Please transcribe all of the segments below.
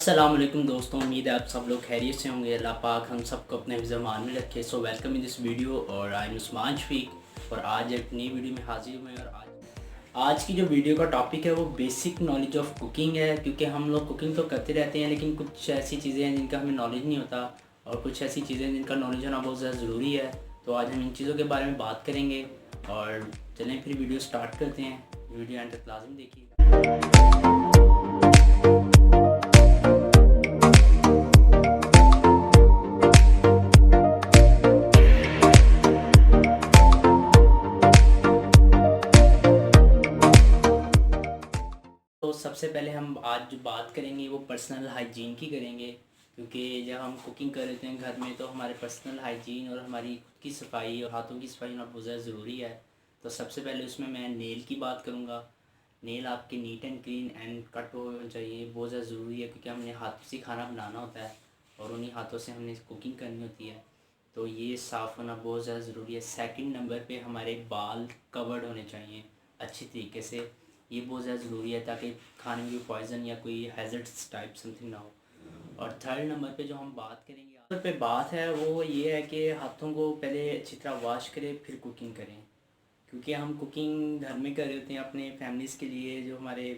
अस्सलाम वालेकुम दोस्तों, उम्मीद है आप सब लोग खैरियत से होंगे। अल्लाह पाक हम सबको अपने ज़मान में रखे। So welcome in this video और आई एम उस्मान शफीक और आज एक नई वीडियो में हाजिर हुए। और आज की जो वीडियो का टॉपिक है वो बेसिक नॉलेज ऑफ कुकिंग है, क्योंकि हम लोग कुकिंग तो करते रहते हैं लेकिन कुछ ऐसी चीज़ें हैं जिनका हमें नॉलेज नहीं होता और कुछ ऐसी चीज़ें जिनका नॉलेज होना बहुत ज़्यादा ज़रूरी है। तो आज हम इन चीज़ों के बारे में बात करेंगे और चलें फिर वीडियो स्टार्ट करते हैं। वीडियो एंड तक लाजम देखिएगा। तो सबसे पहले हम आज जो बात करेंगे वो पर्सनल हाइजीन की करेंगे, क्योंकि जब हम कुकिंग कर रहे हैं घर में तो हमारे पर्सनल हाइजीन और हमारी खुद की सफाई और हाथों की सफाई होना बहुत ज़्यादा ज़रूरी है। तो सबसे पहले उसमें मैं नेल की बात करूँगा। नेल आपके neat and clean and cut होना चाहिए, बहुत ज़्यादा ज़रूरी है, क्योंकि हमने हाथों से खाना बनाना होता है और उन्हीं हाथों से हमने कुकिंग करनी होती है। तो ये साफ़ होना बहुत ज़्यादा ज़रूरी है। सेकंड नंबर पे हमारे बाल कवर्ड होने चाहिए अच्छी तरीके से। ये बहुत ज़्यादा ज़रूरी है ताकि खाने में कोई पॉइज़न या कोई हैज़र्ड्स टाइप समथिंग ना हो। और थर्ड नंबर पे जो हम बात करेंगे नंबर पे बात है वो ये है कि हाथों को पहले अच्छी तरह वॉश करें फिर कुकिंग करें, क्योंकि हम कुकिंग घर में कर रहे होते हैं अपने फैमिलीज़ के लिए जो हमारे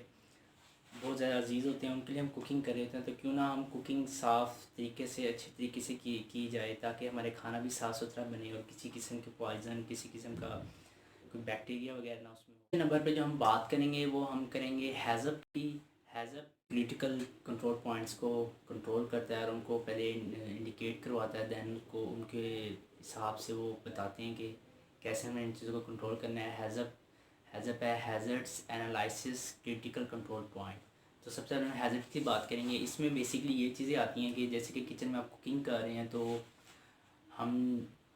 बहुत ज़्यादा अजीज़ होते हैं, उनके लिए हम कुकिंग कर रहे होते हैं। तो क्यों ना हम कुकिंग साफ़ तरीके से अच्छे तरीके से की जाए ताकि हमारे खाना भी साफ़ सुथरा बने और किसी किस्म के पॉइज़न किसी किस्म का कोई बैक्टीरिया वगैरह ना उसमें। नंबर पे जो हम बात करेंगे वो हम करेंगे हैज़अप की। हैज़अप पॉलिटिकल कंट्रोल पॉइंट्स को कंट्रोल करता है और उनको पहले इंडिकेट करवाता है, दैन उनको उनके हिसाब से वो बताते हैं कि कैसे हमें इन चीज़ों को कंट्रोल करना है। हैज़अप है hazards analysis critical control point. तो सबसे पहले हम हैज़र्ड की बात करेंगे। इसमें बेसिकली ये चीज़ें आती हैं कि जैसे कि किचन में आप कुकिंग कर रहे हैं तो हम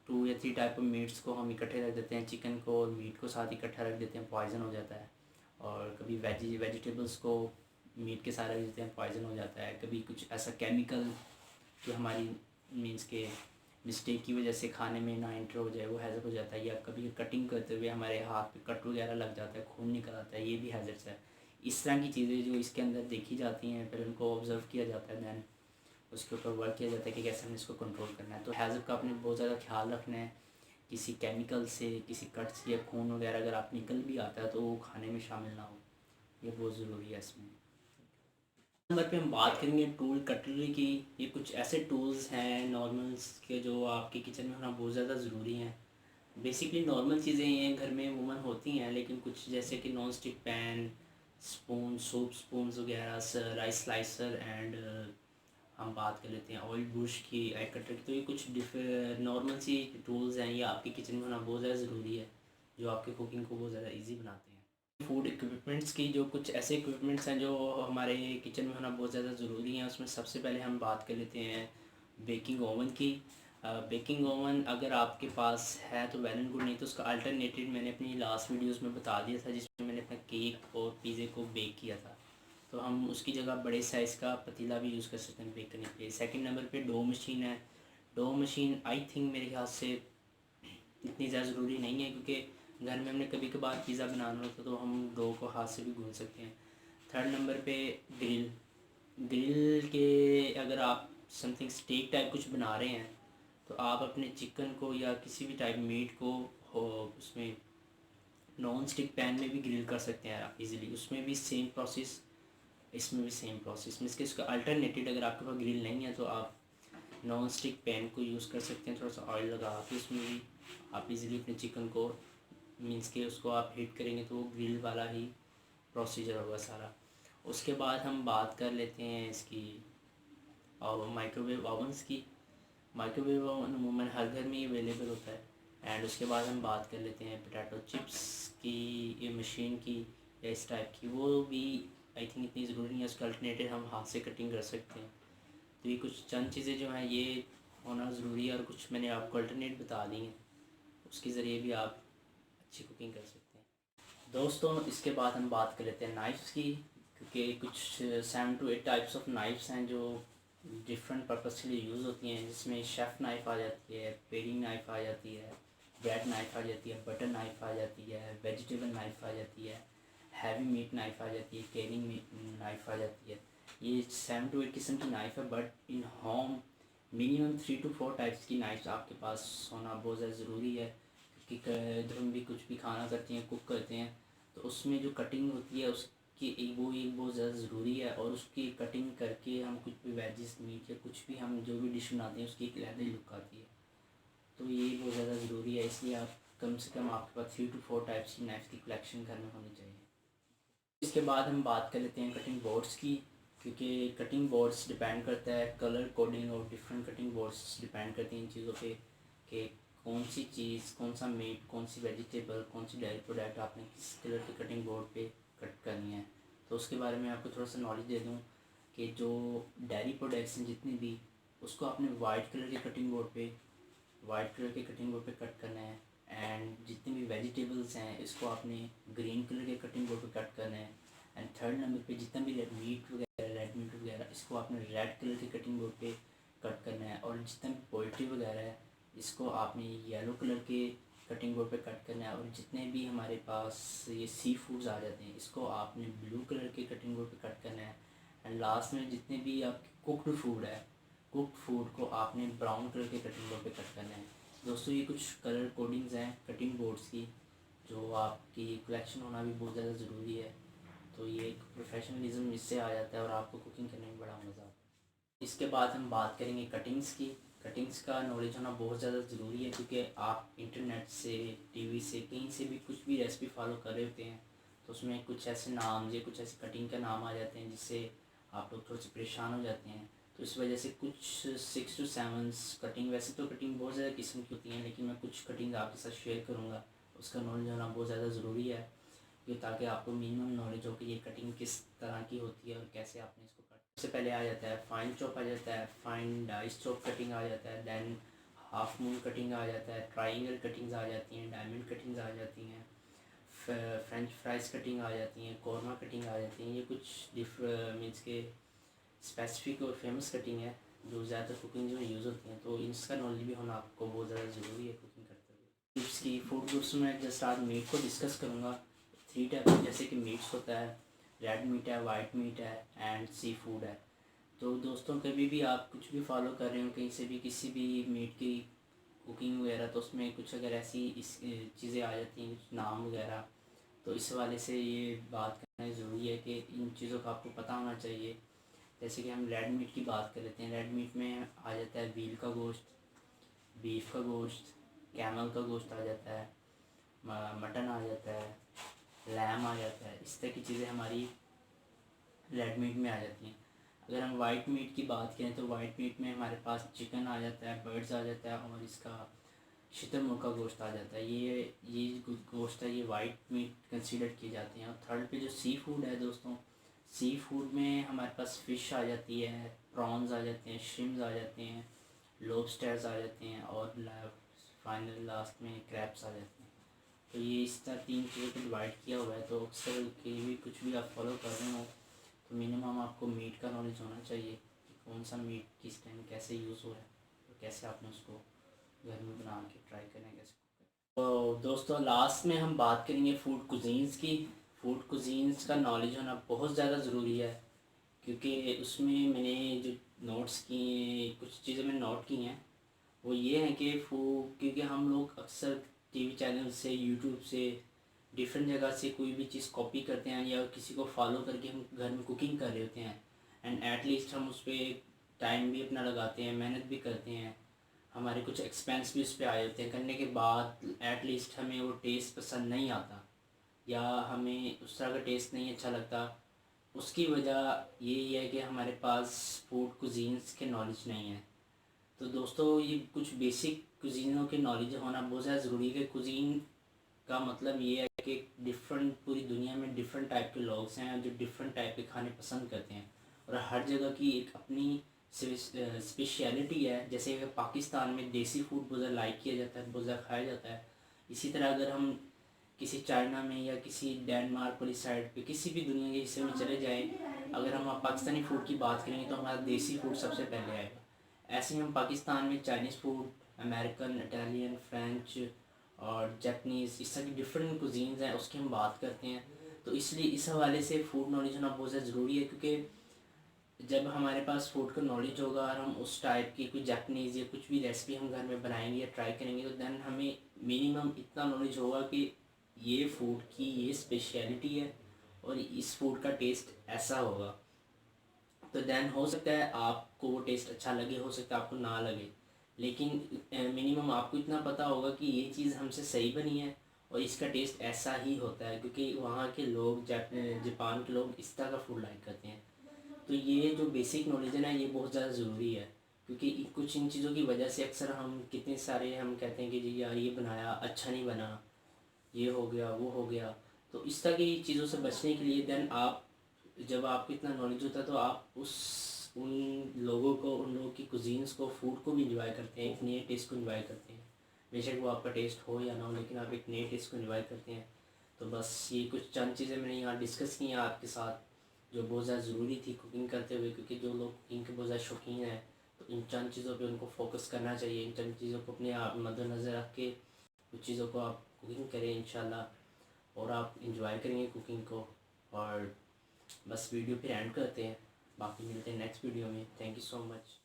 2 या 3 टाइप ऑफ मीट्स को हम इकट्ठे रख देते हैं, चिकन को और मीट को साथ इकट्ठा रख देते हैं, पॉइज़न हो जाता है। और कभी वेजिटेबल्स को मीट के साथ रख देते हैं, पॉइज़न हो जाता है। कभी कुछ ऐसा केमिकल जो हमारी मीन्स के मिस्टेक की वजह से खाने में ना एंटर हो जाए वो हैज़र्ड हो जाता है। या कभी कटिंग करते हुए हमारे हाथ पे कट वगैरह लग जाता है, खून निकल आता है, ये भी हैज़र्ड्स है। इस तरह की चीज़ें जो इसके अंदर देखी जाती हैं फिर उनको ऑब्ज़र्व किया जाता है, दैन उसके ऊपर वर्क किया जाता है कि कैसे हमें इसको कंट्रोल करना है। तो हैज़र्ड का आपने बहुत ज़्यादा ख्याल रखना है। किसी केमिकल से किसी कट से या खून वगैरह अगर आप निकल भी आता है तो वो खाने में शामिल ना हो, ये बहुत ज़रूरी है इसमें। नंबर पे हम बात करेंगे टूल कटलरी की। ये कुछ ऐसे टूल्स हैं नॉर्मल्स के जो आपके किचन में होना बहुत ज़्यादा ज़रूरी हैं। बेसिकली नॉर्मल चीज़ें ये घर में वूमन होती हैं, लेकिन कुछ जैसे कि non stick pan, spoon, soup spoons वगैरह, राइस स्लाइसर एंड हम बात कर लेते हैं ऑयल बुश की, एग कटर की। तो ये कुछ नॉर्मल सी टूल्स हैं, ये आपके किचन में होना बहुत ज़्यादा ज़रूरी है जो आपके कुकिंग को बहुत ज़्यादा इजी बनाते हैं। फूड इक्विपमेंट्स की जो कुछ ऐसे इक्विपमेंट्स हैं जो हमारे किचन में होना बहुत ज़्यादा ज़रूरी हैं, उसमें सबसे पहले हम बात कर लेते हैं बेकिंग ओवन की। बेकिंग ओवन अगर आपके पास है तो वेल एंड गुड, नहीं तो उसका अल्टरनेटिव मैंने अपनी लास्ट वीडियोस में बता दिया था जिसमें मैंने अपना केक और पिज़्ज़े को बेक किया था। तो हम उसकी जगह बड़े साइज़ का पतीला भी यूज़ कर सकते हैं बेक करने के लिए। सेकंड नंबर पे डो मशीन है। डो मशीन आई थिंक मेरे ख्याल से इतनी ज़्यादा ज़रूरी नहीं है, क्योंकि घर में हमने कभी कभार पिज़्ज़ा बनाना होता तो हम डो को हाथ से भी गूंथ सकते हैं। थर्ड नंबर पे ग्रिल। ग्रिल के अगर आप समथिंग स्टेक टाइप कुछ बना रहे हैं तो आप अपने चिकन को या किसी भी टाइप मीट को हो उसमें नॉन स्टिक पैन में भी ग्रिल कर सकते हैं आप इजीली। उसमें भी सेम प्रोसेस, इसमें भी सेम प्रोसेस। मीन्स कि इसका अल्टरनेटिव अगर आपके पास ग्रिल नहीं है तो आप नॉन स्टिक पैन को यूज़ कर सकते हैं। थोड़ा सा ऑयल लगा के उसमें भी आप इजीली अपने चिकन को मीन्स के उसको आप हीट करेंगे तो वो ग्रिल वाला ही प्रोसीजर होगा सारा। उसके बाद हम बात कर लेते हैं इसकी और माइक्रोवेव ओवन्स की। माइक्रोवेव ओवन अमूमन हर घर में ही अवेलेबल होता है। एंड उसके बाद हम बात कर लेते हैं पोटैटो चिप्स की, ये मशीन की या इस टाइप की, वो भी आई थिंक इतनी ज़रूरी नहीं है। उसका अल्टरनेटिव हम हाथ से कटिंग कर सकते हैं। तो ये कुछ चंद चीज़ें जो हैं ये होना ज़रूरी है और कुछ मैंने आपको अल्टरनेट बता दी हैं, उसके ज़रिए भी आप अच्छी कुकिंग कर सकते हैं। दोस्तों इसके बाद हम बात कर लेते हैं नाइफ़्स की, क्योंकि कुछ 7 to 8 टाइप्स ऑफ नाइफ्स हैं जो डिफरेंट पर्पज़ के लिए यूज़ होती हैं, जिसमें शेफ़ नाइफ़ आ जाती है, पेरिंग नाइफ़ आ जाती है, ब्रेड नाइफ़ आ जाती है, बटर नाइफ़ आ जाती है, वेजिटेबल नाइफ़ आ जाती है, हैवी मीट नाइफ़ आ जाती है, केनिंग नाइफ़ आ जाती है। ये 7 to 8 किस्म की नाइफ़ है, but in home minimum 3 to 4 types की नाइफ्स आपके पास होना बहुत ज़्यादा ज़रूरी है। क्योंकि जब हम भी कुछ भी खाना करते हैं, कुक करते हैं, तो उसमें जो कटिंग होती है उसकी एक बहुत ज़्यादा ज़रूरी है। और उसकी कटिंग करके हम कुछ भी वेजिस मीट या कुछ भी हम जो भी डिश बनाते हैं उसकी एक अलग लुक आती है। तो ये बहुत ज़्यादा ज़रूरी है, इसलिए आप कम से कम आपके पास 3 to 4 टाइप्स की नाइफ़ की कलेक्शन घर में होनी चाहिए। इसके बाद हम बात कर लेते हैं कटिंग बोर्ड्स की, क्योंकि कटिंग बोर्ड्स डिपेंड करता है कलर कोडिंग और डिफरेंट कटिंग बोर्ड्स डिपेंड करती हैं इन चीज़ों पे कि कौन सी चीज़, कौन सा मीट, कौन सी वेजिटेबल, कौन सी डेयरी प्रोडक्ट आपने किस कलर के कटिंग बोर्ड पे कट करनी है। तो उसके बारे में आपको थोड़ा सा नॉलेज दे दूँ कि जो डेयरी प्रोडक्ट्स हैं जितनी भी, उसको आपने वाइट कलर के कटिंग बोर्ड पे कटिंग बोर्ड पे कट करना है। एंड जितने भी वेजिटेबल्स हैं इसको आपने ग्रीन कलर के कटिंग बोर्ड पे कट करना है। एंड थर्ड नंबर पे जितना भी रेड मीट वगैरह इसको आपने रेड कलर के कटिंग बोर्ड पे कट करना है। और जितना भी पोल्ट्री वगैरह है इसको आपने येलो कलर के कटिंग बोर्ड पे कट करना है। और जितने भी हमारे पास ये सी फूड्स आ जाते हैं इसको आपने ब्लू कलर के कटिंग बोर्ड पे कट करना है। एंड लास्ट में जितने भी आपके कुक्ड फूड को आपने ब्राउन कलर के कटिंग बोर्ड पे कट करना है। दोस्तों ये कुछ कलर कोडिंग्स हैं कटिंग बोर्ड्स की, जो आपकी कलेक्शन होना भी बहुत ज़्यादा ज़रूरी है। तो ये एक प्रोफेशनलिज्म इससे आ जाता है और आपको कुकिंग करने में बड़ा मज़ा आता है। इसके बाद हम बात करेंगे कटिंग्स की। कटिंग्स का नॉलेज होना बहुत ज़्यादा ज़रूरी है, क्योंकि आप इंटरनेट से, टीवी से, कहीं से भी कुछ भी रेसिपी फॉलो कर रहे होते हैं तो उसमें कुछ ऐसे नाम या कुछ ऐसी कटिंग के नाम आ जाते हैं जिससे आप लोग थोड़े से परेशान हो जाते हैं। तो इस वजह से कुछ 6 to 7 कटिंग, वैसे तो कटिंग बहुत ज़्यादा किस्म की होती हैं लेकिन मैं कुछ कटिंग आपके साथ शेयर करूँगा। उसका नॉलेज होना बहुत ज़्यादा ज़रूरी है, ये ताकि आपको मिनिमम नॉलेज हो कि ये कटिंग किस तरह की होती है और कैसे आपने इसको कट। सबसे पहले आ जाता है फाइन चॉप, आ जाता है फाइन डाइस चॉप कटिंग आ जाता है, दैन हाफ मून कटिंग आ जाता है, ट्राइंगल कटिंग्स आ जाती हैं, डायमंड कटिंग्स आ जाती हैं, फ्रेंच फ्राइज कटिंग आ जाती हैं, कौरमा कटिंग आ जाती हैं। ये कुछ मीन्स के स्पेसिफिक और फेमस कटिंग है जो ज़्यादातर कुकिंग में यूज़ होती हैं। तो इसका नॉलेज भी होना आपको बहुत ज़्यादा ज़रूरी है कुकिंग करते हुए। टिप्स की फूड ग्रुप्स में जस्ट आज मीट को डिस्कस करूँगा। 3 टाइप, जैसे कि मीट्स होता है, रेड मीट है, वाइट मीट है एंड सी फूड है। तो दोस्तों कभी भी आप कुछ भी फॉलो कर रहे हो कहीं से भी किसी भी मीट की कुकिंग वगैरह, तो उसमें कुछ अगर ऐसी इस चीज़ें आ जाती हैं नाम वगैरह, तो इस वाले से ये बात करना ज़रूरी है कि इन चीज़ों का आपको पता होना चाहिए। जैसे कि हम रेड मीट की बात कर लेते हैं। रेड मीट में आ जाता है व्हील का गोश्त, बीफ का गोश्त, कैमल का गोश्त आ जाता है, मटन आ जाता है, लैम आ जाता है। इस तरह की चीज़ें हमारी रेड मीट में आ जाती हैं। अगर हम वाइट मीट की बात करें तो वाइट मीट में हमारे पास चिकन आ जाता है, बर्ड्स आ जाता है और इसका शुतुरमुर्ग का गोश्त आ जाता है। ये गोश्त है, ये वाइट मीट कंसीडर किए जाते हैं। और थर्ड पे जो सी फूड है दोस्तों, सी फूड में हमारे पास फ़िश आ जाती है, प्रॉन्स आ जाते हैं, श्रिम्स आ जाते हैं, लॉबस्टर्स आ जाते हैं और फाइनल लास्ट में क्रैब्स आ जाते हैं। तो ये इस तरह 3 चीज़ों को डिवाइड किया हुआ है। तो अक्सर के भी कुछ भी आप फॉलो कर रहे हो तो मिनिमम आपको मीट का नॉलेज होना चाहिए कि कौन सा मीट किस टाइम कैसे यूज़ हो रहा है और कैसे आपने उसको घर में बना के ट्राई करना है, कैसे cook करना है। तो दोस्तों लास्ट में हम बात करेंगे फूड कुजीन्स की। फूड कुजीन्स का नॉलेज होना बहुत ज़्यादा ज़रूरी है, क्योंकि उसमें मैंने जो नोट्स किए, कुछ चीज़ें मैंने नोट की हैं, वो ये है कि क्योंकि हम लोग अक्सर टीवी चैनल से, यूट्यूब से, डिफरेंट जगह से कोई भी चीज़ कॉपी करते हैं या किसी को फॉलो करके हम घर में कुकिंग कर रहे होते हैं। एंड एटलीस्ट हम उस पर टाइम भी अपना लगाते हैं, मेहनत भी करते हैं, हमारे कुछ एक्सपेंस भी उस पर आए होते हैं। करने के बाद एटलीस्ट हमें वो टेस्ट पसंद नहीं आता या हमें उस तरह का टेस्ट नहीं अच्छा लगता। उसकी वजह यही है कि हमारे पास फूड कुजीन्स के नॉलेज नहीं है। तो दोस्तों ये कुछ बेसिक कुजीनों के नॉलेज होना बहुत ज़्यादा ज़रूरी है। कि कुजीन का मतलब ये है कि डिफरेंट, पूरी दुनिया में डिफरेंट टाइप के लोग हैं जो डिफरेंट टाइप के खाने पसंद करते हैं और हर जगह की एक अपनी स्पेशलिटी है। जैसे कि पाकिस्तान में देसी फूड बहुत ज़्यादा लाइक किया जाता है, बहुत ज़्यादा खाया जाता है। इसी तरह अगर हम किसी चाइना में या किसी डेनमार्क वाली साइड पे किसी भी दुनिया के हिस्से में चले जाएं, अगर हम पाकिस्तानी फ़ूड की बात करेंगे तो हमारा देसी फूड सबसे पहले आएगा। ऐसे ही हम पाकिस्तान में Chinese food, American, Italian, French और जापनीज़, इस तरह की डिफरेंट कुजीन्स हैं उसकी हम बात करते हैं। तो इसलिए इस हवाले से फ़ूड नॉलेज होना बहुत ज़्यादा ज़रूरी है, क्योंकि जब हमारे पास फूड का नॉलेज होगा और हम उस टाइप की कोई जापनीज़ या कुछ भी रेसिपी हम घर में बनाएंगे या ट्राई करेंगे, तो देन हमें मिनिमम इतना नॉलेज होगा कि ये फूड की ये स्पेशलिटी है और इस फूड का टेस्ट ऐसा होगा। तो देन हो सकता है आपको वो टेस्ट अच्छा लगे, हो सकता है आपको ना लगे, लेकिन मिनिमम आपको इतना पता होगा कि ये चीज़ हमसे सही बनी है और इसका टेस्ट ऐसा ही होता है, क्योंकि वहाँ के लोग जापान के लोग इस तरह का फूड लाइक करते हैं। तो ये जो बेसिक नॉलेज है ना, ये बहुत ज़्यादा ज़रूरी है, क्योंकि कुछ इन चीज़ों की वजह से अक्सर हम कितने सारे हम कहते हैं कि जी यार ये बनाया अच्छा नहीं बना, ये हो गया वो हो गया। तो इस तरह की चीज़ों से बचने के लिए देन आप, जब आपको इतना नॉलेज होता है तो आप उन लोगों को, उन लोगों की कुजीन्स को, फूड को भी इंजॉय करते हैं, एक नए टेस्ट को इंजॉय करते हैं। बेशक वो आपका टेस्ट हो या ना हो, लेकिन आप एक नए टेस्ट को इंजॉय करते हैं। तो बस ये कुछ चंद चीज़ें मैंने यहाँ डिस्कस की हैं आपके साथ, जो बहुत ज़्यादा ज़रूरी थी कुकिंग करते हुए, क्योंकि जो लोग कुकिंग के बहुत ज़्यादा शौकीन हैं तो इन चंद चीज़ों पे उनको फोकस करना चाहिए। इन चंद चीज़ों को अपने आप मद्देनज़र रख के कुछ चीज़ों को आप कुकिंग करें इंशाल्लाह, और आप इंजॉय करेंगे कुकिंग को। और बस वीडियो फिर एंड करते हैं, बाकी मिलते हैं नेक्स्ट वीडियो में। Thank you so much.